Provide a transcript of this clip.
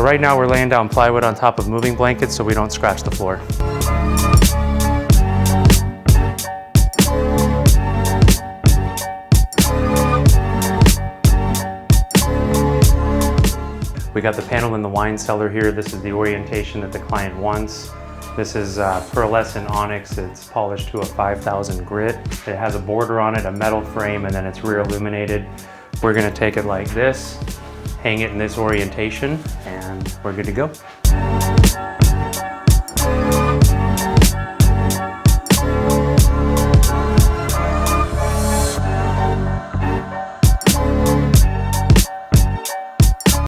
right now we're laying down plywood on top of moving blankets so we don't scratch the floor. We got the panel in the wine cellar here. This is the orientation that the client wants. This is Pearlescent Onyx. It's polished to a 5000 grit. It has a border on it, a metal frame, and then it's rear illuminated. We're gonna take it like this, hang it in this orientation, and we're good to go.